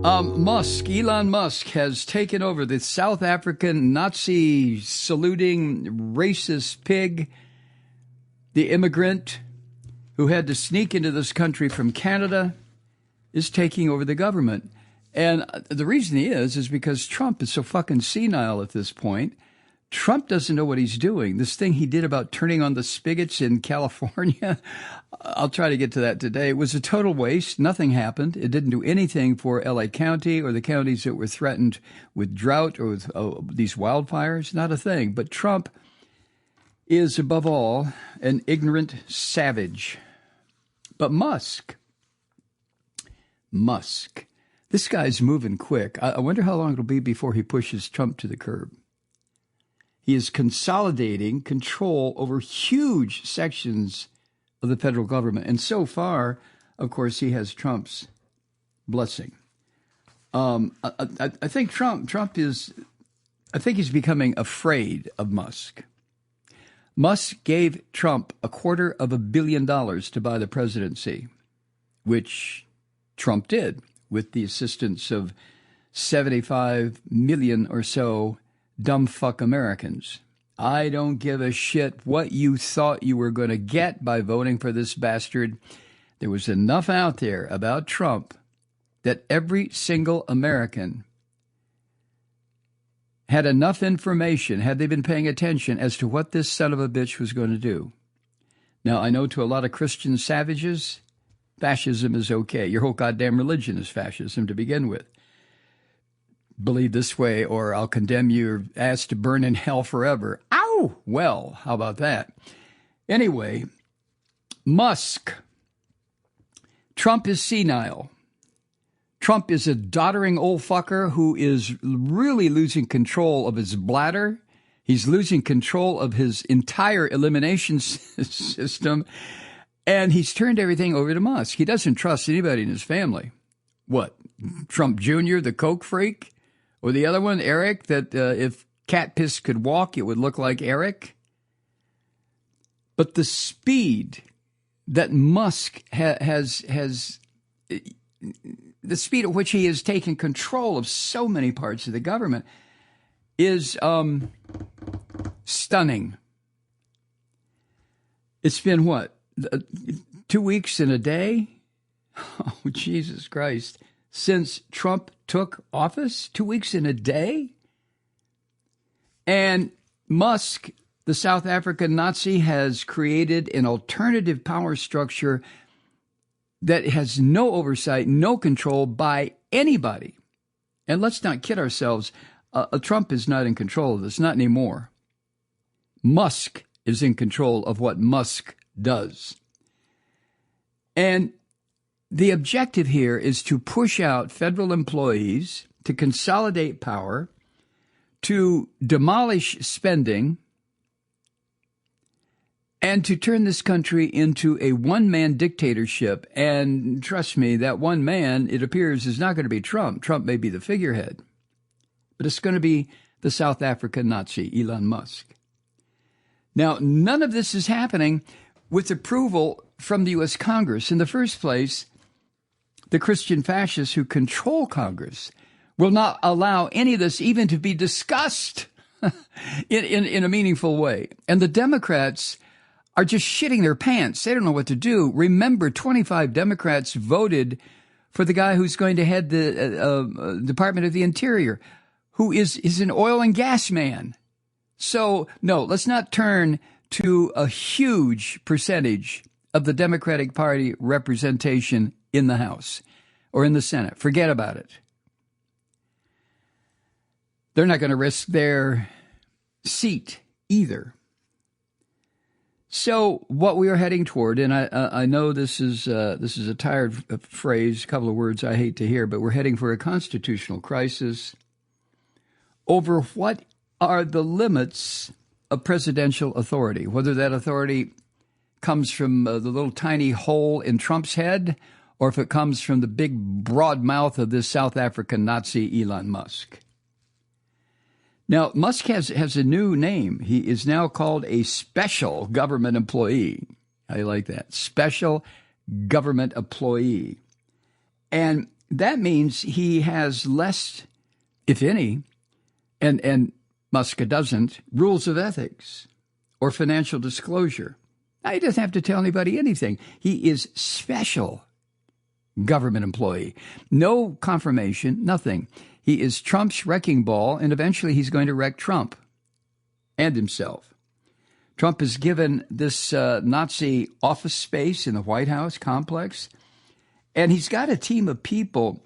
Elon Musk has taken over the South African Nazi saluting racist pig, the immigrant who had to sneak into this country from Canada, is taking over the government. And the reason he is because Trump is so fucking senile at this point. Trump doesn't know what he's doing. This thing he did about turning on the spigots in California, I'll try to get to that today, it was a total waste. Nothing happened. It didn't do anything for L.A. County or the counties that were threatened with drought or with these wildfires. Not a thing. But Trump is, above all, an ignorant savage. But Musk, this guy's moving quick. I wonder how long it'll be before he pushes Trump to the curb. He is consolidating control over huge sections of the federal government. And so far, of course, he has Trump's blessing. I think I think he's becoming afraid of Musk. Musk gave Trump $250 million to buy the presidency, which Trump did with the assistance of 75 million or so dumb fuck Americans. I don't give a shit what you thought you were going to get by voting for this bastard. There was enough out there about Trump that every single American had enough information, had they been paying attention, as to what this son of a bitch was going to do. Now, I know to a lot of Christian savages, fascism is okay. Your whole goddamn religion is fascism to begin with. Believe this way or I'll condemn your ass to burn in hell forever. Ow! Well, how about that? Anyway, Musk. Trump is senile. Trump is a doddering old fucker who is really losing control of his bladder. He's losing control of his entire elimination system. And he's turned everything over to Musk. He doesn't trust anybody in his family. What? Trump Jr., the coke freak? Or the other one, Eric, that if cat piss could walk, it would look like Eric. But the speed that Musk has the speed at which he has taken control of so many parts of the government is stunning. It's been what? 2 weeks and a day? Oh, Jesus Christ. Since Trump took office, 2 weeks and a day? And Musk, the South African Nazi, has created an alternative power structure that has no oversight, no control by anybody. And let's not kid ourselves. Trump is not in control of this, not anymore. Musk is in control of what Musk does. And the objective here is to push out federal employees, to consolidate power, to demolish spending, and to turn this country into a one-man dictatorship. And trust me, that one man, it appears, is not going to be Trump. Trump may be the figurehead, but it's going to be the South African Nazi, Elon Musk. Now, none of this is happening with approval from the U.S. Congress. In the first place, the Christian fascists who control Congress will not allow any of this even to be discussed in a meaningful way. And the Democrats are just shitting their pants. They don't know what to do. Remember, 25 Democrats voted for the guy who's going to head the Department of the Interior, who is an oil and gas man. So, no, let's not turn to a huge percentage of the Democratic Party representation in the House or in the Senate. Forget about it. They're not going to risk their seat either. So what we are heading toward, and I know this is a tired phrase, a couple of words I hate to hear, but we're heading for a constitutional crisis over what are the limits of presidential authority, whether that authority comes from the little tiny hole in Trump's head or if it comes from the big broad mouth of this South African Nazi Elon Musk. Now, Musk has a new name. He is now called a special government employee. How do you like that? Special government employee. And that means he has less, if any, and Musk doesn't, rules of ethics or financial disclosure. Now, he doesn't have to tell anybody anything. He is special government employee. No confirmation, nothing. He is Trump's wrecking ball, and eventually he's going to wreck Trump and himself. Trump is given this Nazi office space in the White House complex, and he's got a team of people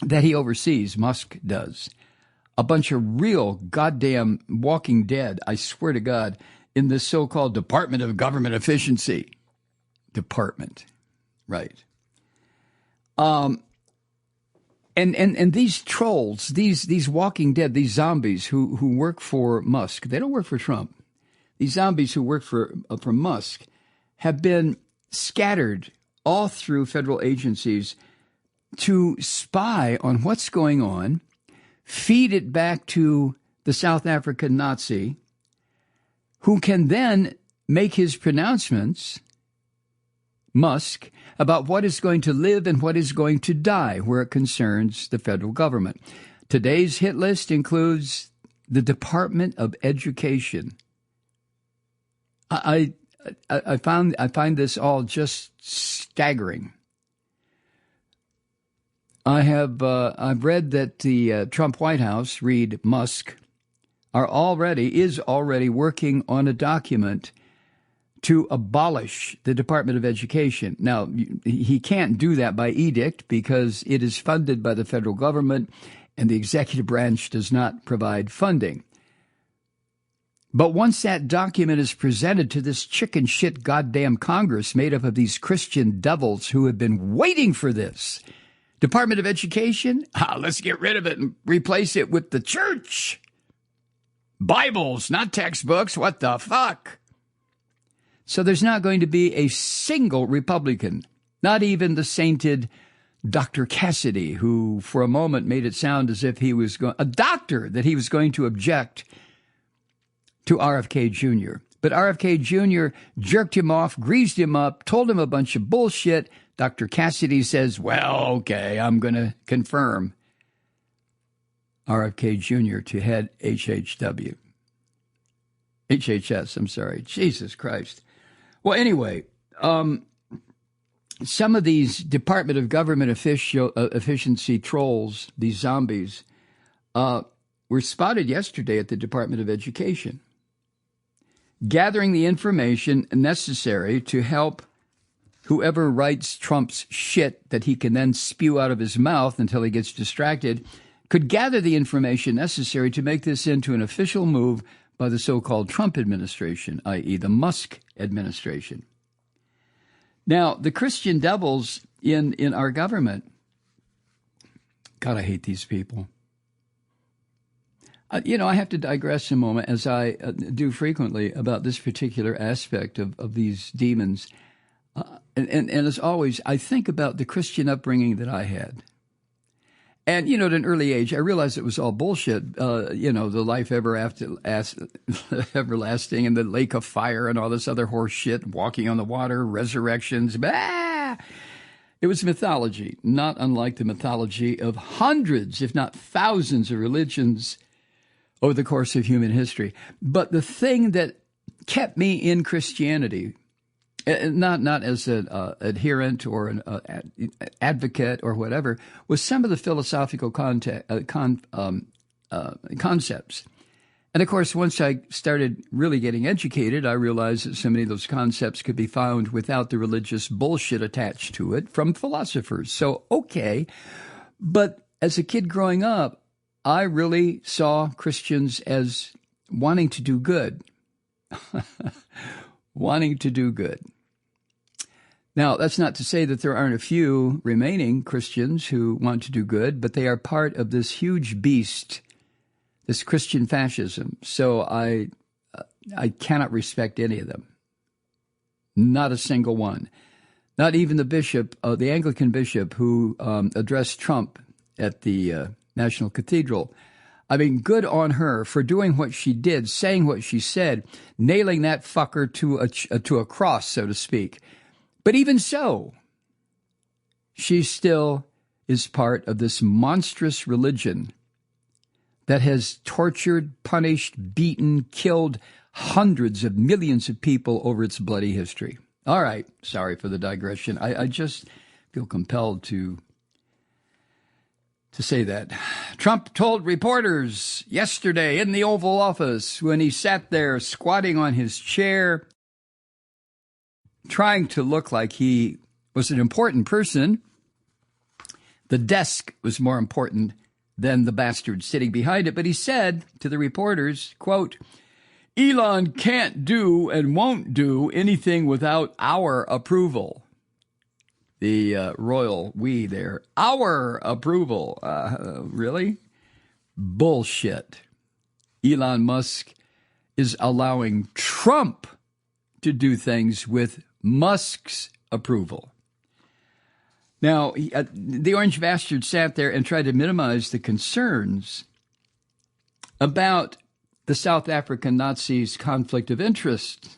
that he oversees, Musk does. A bunch of real goddamn walking dead, I swear to God, in this so-called Department of Government Efficiency. Department, right. And these trolls, these walking dead, these zombies who work for Musk, they don't work for Trump. These zombies who work for Musk have been scattered all through federal agencies to spy on what's going on, feed it back to the South African Nazi, who can then make his pronouncements, Musk, about what is going to live and what is going to die where it concerns the federal government. Today's hit list includes the Department of Education. I find this all just staggering. I've read that the Trump White House, read Musk, is already working on a document to abolish the Department of Education. Now, he can't do that by edict because it is funded by the federal government and the executive branch does not provide funding. But once that document is presented to this chicken shit goddamn Congress made up of these Christian devils who have been waiting for this, Department of Education, let's get rid of it and replace it with the church. Bibles, not textbooks. What the fuck? So there's not going to be a single Republican, not even the sainted Dr. Cassidy, who for a moment made it sound as if he was a doctor, that he was going to object to RFK Jr. But RFK Jr. jerked him off, greased him up, told him a bunch of bullshit. Dr. Cassidy says, well, okay, I'm going to confirm RFK Jr. to head HHS, I'm sorry. Jesus Christ. Well, anyway, some of these Department of Government efficiency trolls, these zombies, were spotted yesterday at the Department of Education, gathering the information necessary to help whoever writes Trump's shit that he can then spew out of his mouth until he gets distracted, could gather the information necessary to make this into an official move by the so-called Trump administration, i.e. the Musk administration. Now, the Christian devils in our government, God, I hate these people. I have to digress a moment, as I do frequently, about this particular aspect of these demons. And as always, I think about the Christian upbringing that I had. And, at an early age, I realized it was all bullshit, the life everlasting and the lake of fire and all this other horse shit, walking on the water, resurrections. Bah! It was mythology, not unlike the mythology of hundreds, if not thousands of religions over the course of human history. But the thing that kept me in Christianity, not as an adherent or an advocate or whatever, was some of the philosophical concepts. And of course, once I started really getting educated, I realized that so many of those concepts could be found without the religious bullshit attached to it from philosophers. So, okay. But as a kid growing up, I really saw Christians as wanting to do good. Wanting to do good. Now, that's not to say that there aren't a few remaining Christians who want to do good, but they are part of this huge beast, this Christian fascism. So I cannot respect any of them. Not a single one. Not even the bishop, the Anglican bishop who addressed Trump at the National Cathedral. I mean, good on her for doing what she did, saying what she said, nailing that fucker to a cross, so to speak. But even so, she's still is part of this monstrous religion that has tortured, punished, beaten, killed hundreds of millions of people over its bloody history. All right, sorry for the digression. I just feel compelled to say that. Trump told reporters yesterday in the Oval Office when he sat there squatting on his chair, trying to look like he was an important person. The desk was more important than the bastard sitting behind it. But he said to the reporters, quote, Elon can't do and won't do anything without our approval. The royal we there. Our approval. Really? Bullshit. Elon Musk is allowing Trump to do things with Musk's approval. Now, the orange bastard sat there and tried to minimize the concerns about the South African Nazis' conflict of interest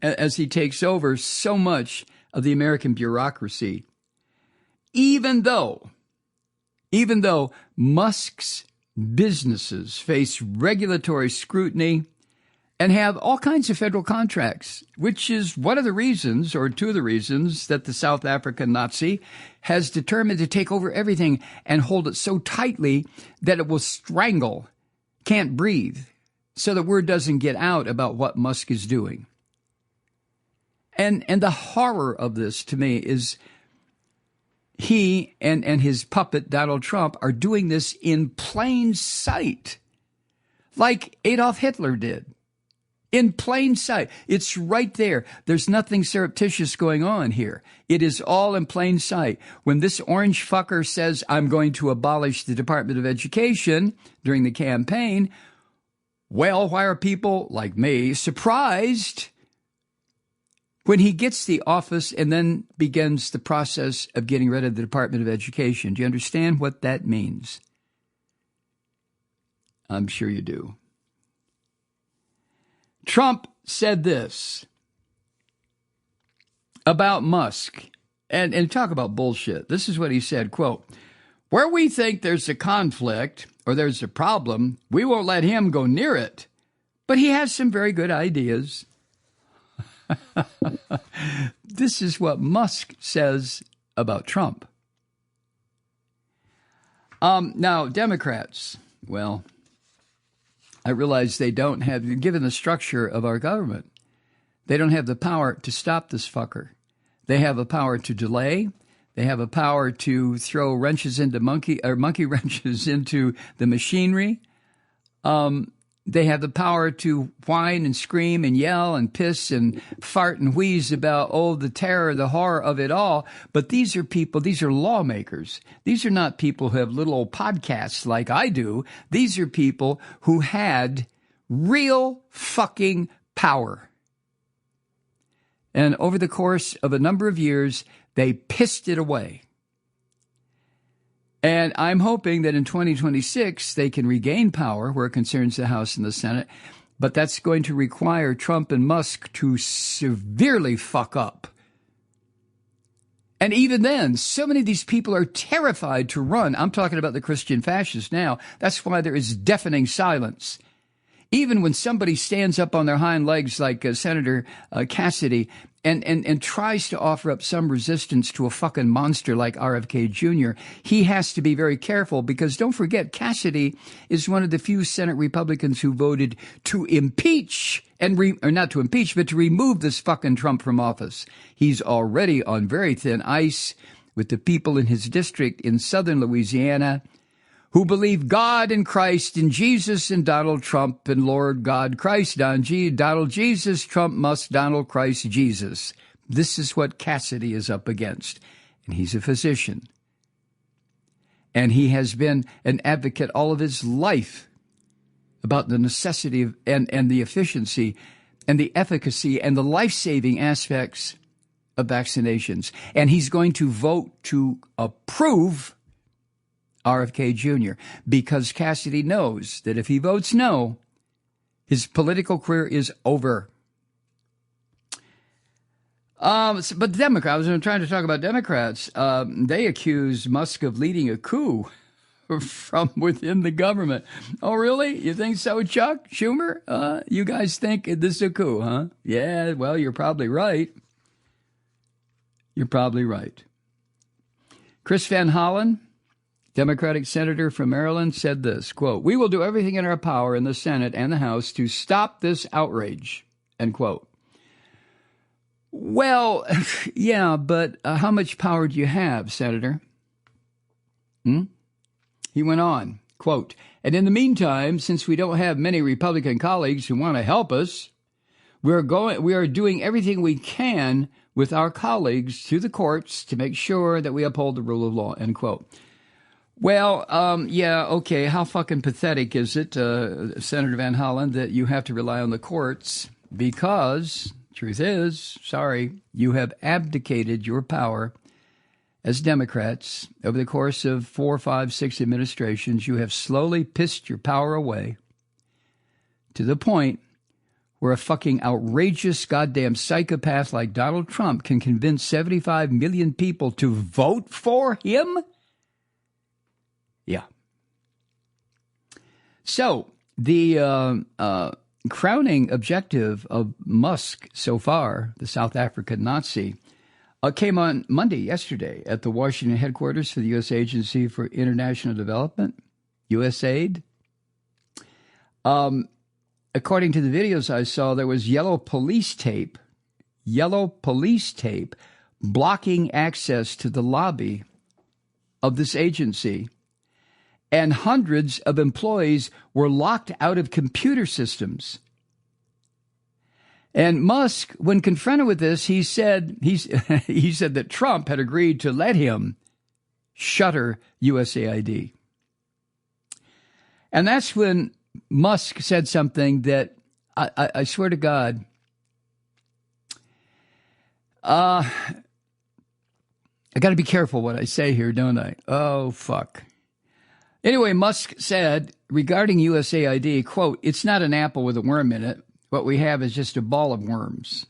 as he takes over so much of the American bureaucracy, even though Musk's businesses face regulatory scrutiny and have all kinds of federal contracts, which is one of the reasons, or two of the reasons, that the South African Nazi has determined to take over everything and hold it so tightly that it will strangle, can't breathe, so the word doesn't get out about what Musk is doing. And the horror of this to me is he and his puppet, Donald Trump, are doing this in plain sight, like Adolf Hitler did. In plain sight. It's right there. There's nothing surreptitious going on here. It is all in plain sight. When this orange fucker says, I'm going to abolish the Department of Education during the campaign, well, why are people like me surprised when he gets the office and then begins the process of getting rid of the Department of Education? Do you understand what that means? I'm sure you do. Trump said this about Musk, and talk about bullshit. This is what he said, quote, where we think there's a conflict or there's a problem, we won't let him go near it. But he has some very good ideas. This is what Musk says about Trump. Now, Democrats, well, I realize they don't have, given the structure of our government, they don't have the power to stop this fucker. They have a power to delay. They have a power to throw wrenches into monkey wrenches into the machinery. They have the power to whine and scream and yell and piss and fart and wheeze about, the terror, the horror of it all. But these are people, these are lawmakers. These are not people who have little old podcasts like I do. These are people who had real fucking power. And over the course of a number of years, they pissed it away. And I'm hoping that in 2026, they can regain power where it concerns the House and the Senate. But that's going to require Trump and Musk to severely fuck up. And even then, so many of these people are terrified to run. I'm talking about the Christian fascists now. That's why there is deafening silence. Even when somebody stands up on their hind legs like Senator Cassidy and tries to offer up some resistance to a fucking monster like RFK Jr., he has to be very careful because don't forget, Cassidy is one of the few Senate Republicans who voted to impeach or not to impeach, but to remove this fucking Trump from office. He's already on very thin ice with the people in his district in southern Louisiana who believe God and Christ and Jesus and Donald Trump and Lord God Christ, Donald Jesus, Trump Musk, Donald Christ, Jesus. This is what Cassidy is up against. And he's a physician. And he has been an advocate all of his life about the necessity of, and the efficiency and the efficacy and the life-saving aspects of vaccinations. And he's going to vote to approve RFK Jr. because Cassidy knows that if he votes no, his political career is over. But the Democrats, I was trying to talk about Democrats, they accuse Musk of leading a coup from within the government. Oh, really? You think so, Chuck Schumer? You guys think this is a coup, huh? Yeah, well, you're probably right. You're probably right. Chris Van Hollen, Democratic senator from Maryland, said this, quote, "We will do everything in our power in the Senate and the House to stop this outrage," end quote. Well, yeah, but how much power do you have, Senator? He went on, quote, "And in the meantime, since we don't have many Republican colleagues who want to help us, we are doing everything we can with our colleagues through the courts to make sure that we uphold the rule of law," end quote. Well, yeah, okay, how fucking pathetic is it, Senator Van Hollen, that you have to rely on the courts because, truth is, sorry, you have abdicated your power as Democrats over the course of 4, 5, 6 administrations. You have slowly pissed your power away to the point where a fucking outrageous goddamn psychopath like Donald Trump can convince 75 million people to vote for him? Yeah. So the crowning objective of Musk so far, the South African Nazi, came on Monday, yesterday, at the Washington headquarters for the U.S. Agency for International Development, USAID. According to the videos I saw, there was yellow police tape blocking access to the lobby of this agency. And hundreds of employees were locked out of computer systems. And Musk, when confronted with this, he said that Trump had agreed to let him shutter USAID. And that's when Musk said something that I swear to God, I got to be careful what I say here, don't I? Oh, fuck. Anyway, Musk said regarding USAID, quote, "It's not an apple with a worm in it. What we have is just a ball of worms.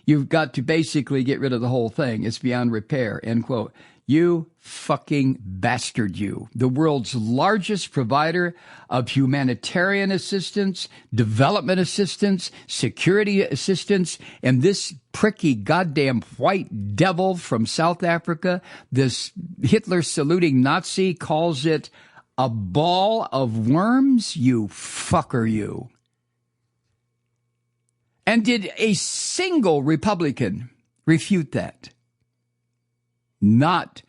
You've got to basically get rid of the whole thing. It's beyond repair," end quote. You fucking bastard, you. The world's largest provider of humanitarian assistance, development assistance, security assistance, and this pricky goddamn white devil from South Africa, this Hitler-saluting Nazi, calls it a ball of worms? You fucker, you. And did a single Republican refute that? Not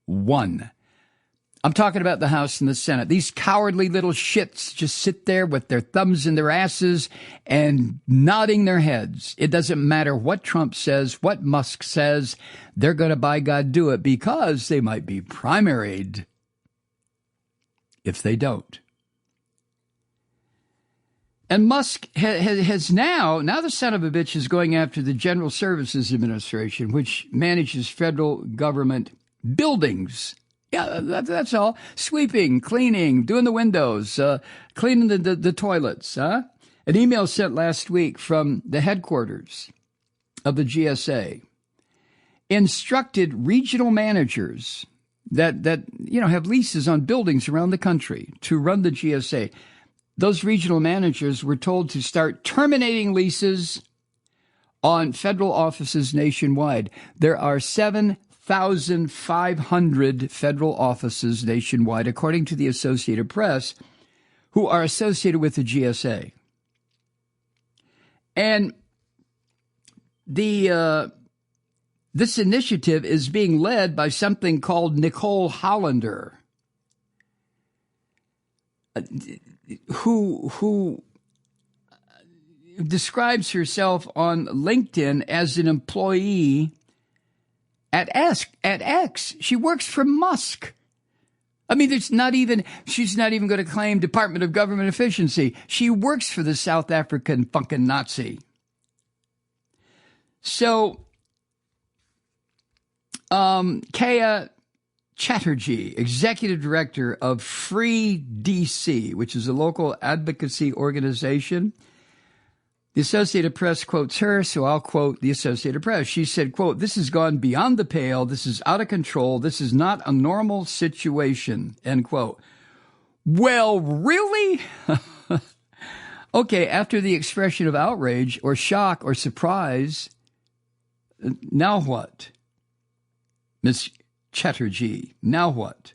one. I'm talking about the House and the Senate. These cowardly little shits just sit there with their thumbs in their asses and nodding their heads. It doesn't matter what Trump says, what Musk says. They're going to, by God, do it because they might be primaried if they don't. And Musk has now the son of a bitch is going after the General Services Administration, which manages federal government buildings. Yeah, that's all. Sweeping, cleaning, doing the windows, cleaning the toilets. An email sent last week from the headquarters of the GSA instructed regional managers that have leases on buildings around the country to run the GSA. Those regional managers were told to start terminating leases on federal offices nationwide. There are 7,500 federal offices nationwide, according to the Associated Press, who are associated with the GSA. And this initiative is being led by something called Nicole Hollander, who describes herself on LinkedIn as an employee at X. She works for Musk. I mean, she's not even going to claim Department of Government Efficiency. She works for the South African fucking Nazi. So, Kaya Chatterjee, executive director of Free DC, which is a local advocacy organization, The Associated Press quotes her, so I'll quote the Associated Press. She said, quote, "This has gone beyond the pale. This is out of control. This is not a normal situation," end quote. Well, really? Okay, after the expression of outrage or shock or surprise, now what? Miss Chatterjee, now what?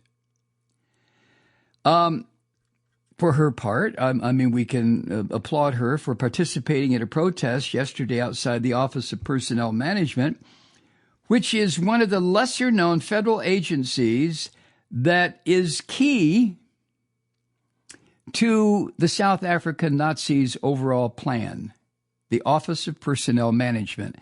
For her part, I mean, we can applaud her for participating in a protest yesterday outside the Office of Personnel Management, which is one of the lesser-known federal agencies that is key to the South African Nazis' overall plan, the Office of Personnel Management.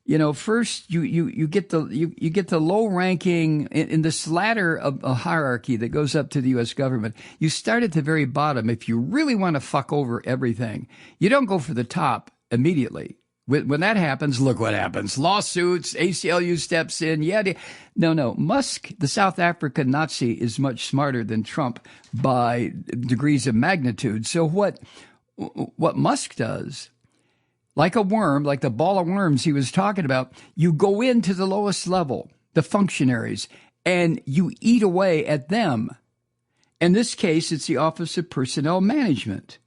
You know, first you get the low ranking in this ladder of a hierarchy that goes up to the U.S. government. You start at the very bottom. If you really want to fuck over everything, you don't go for the top immediately. When that happens, look what happens. Lawsuits, ACLU steps in. No. Musk, the South African Nazi, is much smarter than Trump by degrees of magnitude. So what Musk does, like a worm, like the ball of worms he was talking about, you go into the lowest level, the functionaries, and you eat away at them. In this case, it's the Office of Personnel Management.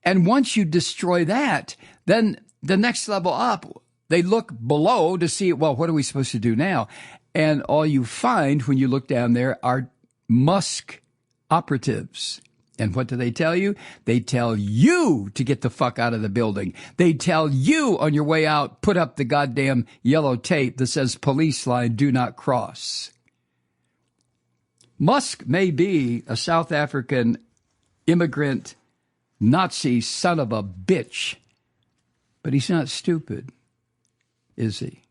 And once you destroy that, then the next level up, they look below to see, well, what are we supposed to do now? And all you find when you look down there are Musk operatives. And what do they tell you? They tell you to get the fuck out of the building. They tell you on your way out, put up the goddamn yellow tape that says police line, do not cross. Musk may be a South African immigrant Nazi son of a bitch, but he's not stupid, is he?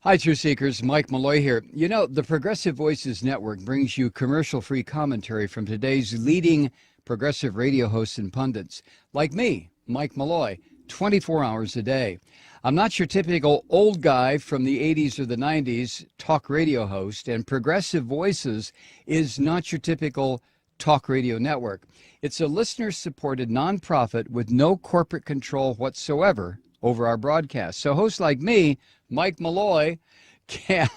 Hi, Truth Seekers. Mike Malloy here. You know, the Progressive Voices Network brings you commercial-free commentary from today's leading progressive radio hosts and pundits, like me, Mike Malloy, 24 hours a day. I'm not your typical old guy from the 80s or the 90s talk radio host, and Progressive Voices is not your typical talk radio network. It's a listener-supported nonprofit with no corporate control whatsoever over our broadcast. So hosts like me, Mike Malloy,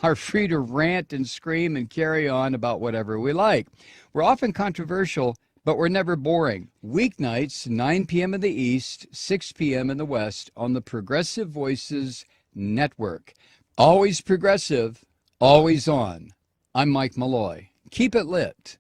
are free to rant and scream and carry on about whatever we like. We're often controversial, but we're never boring. Weeknights, 9 p.m. in the East, 6 p.m. in the West on the Progressive Voices Network. Always progressive, always on. I'm Mike Malloy. Keep it lit.